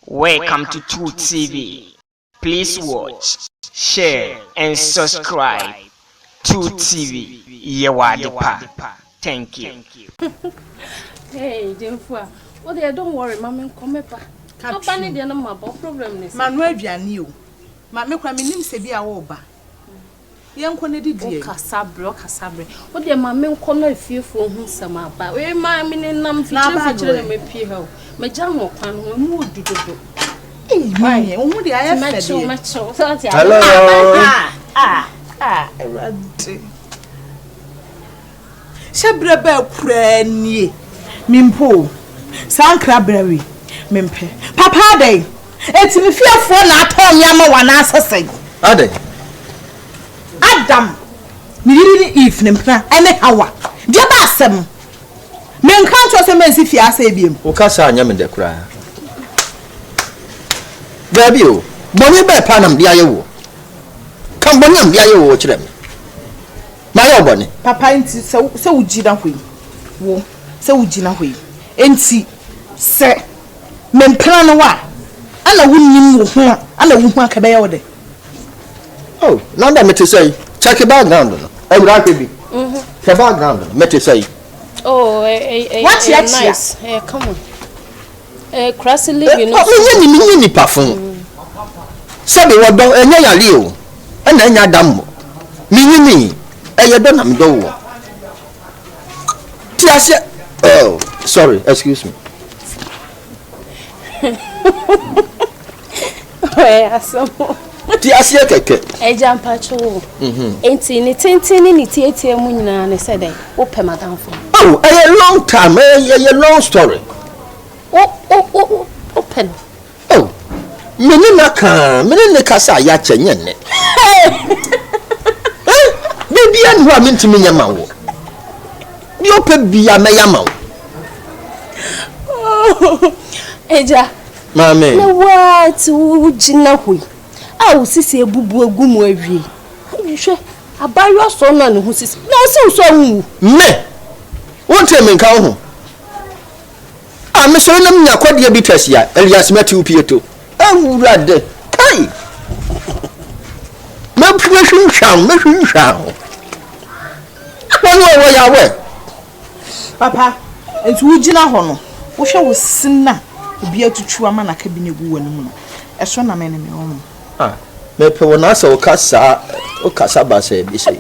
Welcome to 2TV. Please watch, share, and subscribe. 2TV. Yewadipa. Thank you. Hey, Jenfua. Oh, dear, don't worry, Mamma. Come up. No panic, dear, no more problem. Manuel Vianney. Mamma, come in, say, be a oba. Young Conedy, dear Casabre. Oh, dear, Mamma, come no fear for whom some are. But we, my meaning, I'm featuring me, Pio. My jam and we moved to do. Hey, only I have met so much. Hello. Shabraba preni mimpo sankrabrawi mimpe papa dey eti me fiafo na atom yama wana asese Ade Adam mi yiri ni if nimpna ene hawa dia ba asem me nkan to se mensi fiase ebiem o kasa anya me de kura Gabi o boni be panam dia yewo kan bonyam dia yewo kire me na yo boni papa nti se ugina hoi wo se ugina hoi enti se mempra no wa ala wunnim wo ho ala wo ho aka be yewde oh now that me to say check the background no e bra ke bi the background me to say Oh, nice. Come on. Crossy living. No ni parfum sabe wo do enya yale o na enya dam mi do na me do wo ti ase oh sorry excuse me ti ase keke Eja mpacho enti ni tenteni ni tietie mu nyina ne sede wo pe madam fo oh a long time a long story open oh mini ne kasa ya chenye ne bibi anhu a mentimi nyama wo ni ope bia me yama wo Eja mame na what ugina hoi a usisi ebubu agumu awie hwe abayo so na ne hu sisi na o so hu me wonte me nka ho a me so nam nya kwade bi tasia Elias Matthew Pieto awurade kai me hwehwehwan wo ya we papa enti ugina ho no wo hwe wo sinna obi atutu ama na ka bi ne gu wanu mu no eso na me ne me wo ah me pe wona sa o kasa ba se bi se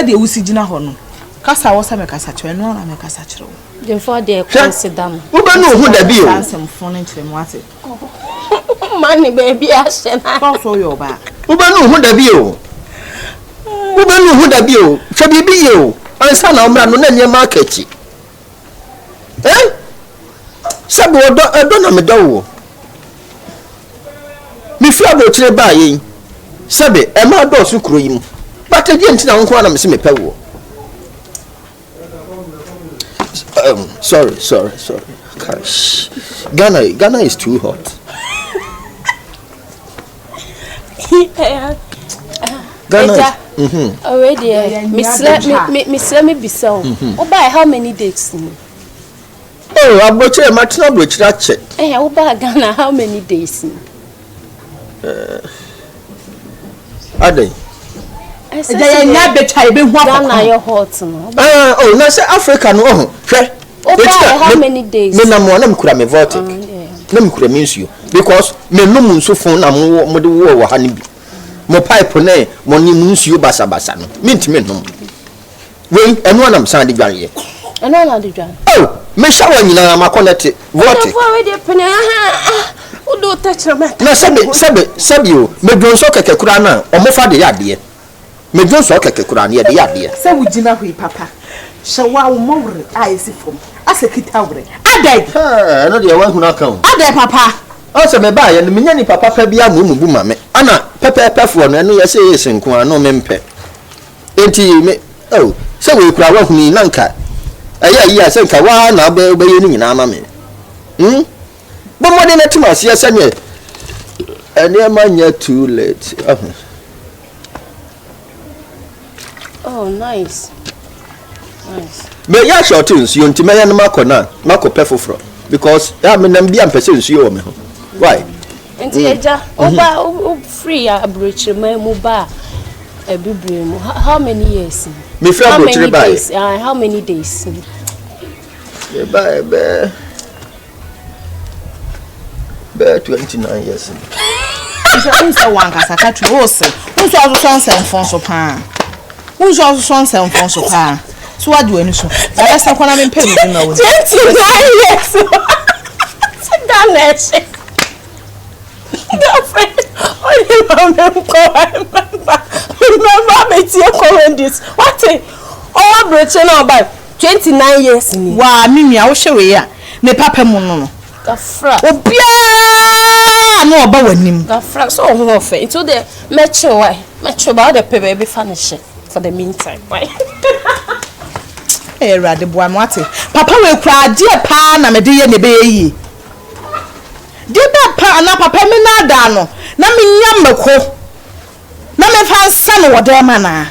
de wusi gina ho no kasa wo sa me kasa kire no na me kasa kire wo Jenfo de consider wo ba no hu da bi o ansem fon nkire mu ate mani baby ashe na so yo ba wo ba no hu da bi o hwe bibi ye o ansa na omra no na nye market sabe odo na me do wo mi fi abo kire ba yin sabe e ma do su kuro yim but again tina nko na me se me pe wo sorry gosh Ghana is too hot Ghana already Miss me bisel o buy how many days oh aboche matna brochira che o buy Ghana how many days adai eja nya betai be hu Ghana your hot no oh na say Africa no ho hwe o buy how many days me na mo na mkura me vote na mkura me nsuo because me no mu nso fon na mo de wo ha ne bi mo pipe na mo ni mu nsuo basa no mintime no we eno na msan de dwanye eno na de dwan oh me shawa nyina ma connect vote we de pene o do touch na sabe o me dwonso keke kura na o mo fa de yade me dwonso keke kura na de yade se wugina hoi papa shawa wo mowre aisi fom asekita wre adai no de wa huna kan adai papa o se me ba ye me nya ni papa pa bia mu bu ma me ana pepe fo no eno ye se yesenko ano me mpe enti me oh se we kura wa huni nanka aya yi asenka wa na ba ye ni nyina ama me bo mo de na timasi ye sanye ene ma nya too late oh nice Me ya short nsuo nti me ya no mako pɛ foforo because ya me nam bia mpɛsɛ nsuo wɔ me ho. Why? Enti eja oba free abrochire mu ba ebibrem. How many years? Me free abrochire ba. How many days? Be 29 years. Unsa wanka sakatwe wose. Unsa aso nsɛmfon so pa. Unsa aso nsɛmfon so pa. So what do you so? I said when I'm in pain you know. 29 years. Sit down there. Girlfriend. Remember me to your this. What? Oh, breaching about 29 years. Wa mimi a wo hwe we ya. Ne papa mu no. Gafra. Obia no oba wanim. Gafra so ho ofe. Into the metro why? Metro ba the pay baby furnish for the meantime. Why? Eh rade boa no ate. Papa we kura ade pa na me de ye ne be yi. De ba pa na papa me na da no. Na me nyam meko. Na me fa nsa no wo de ma na.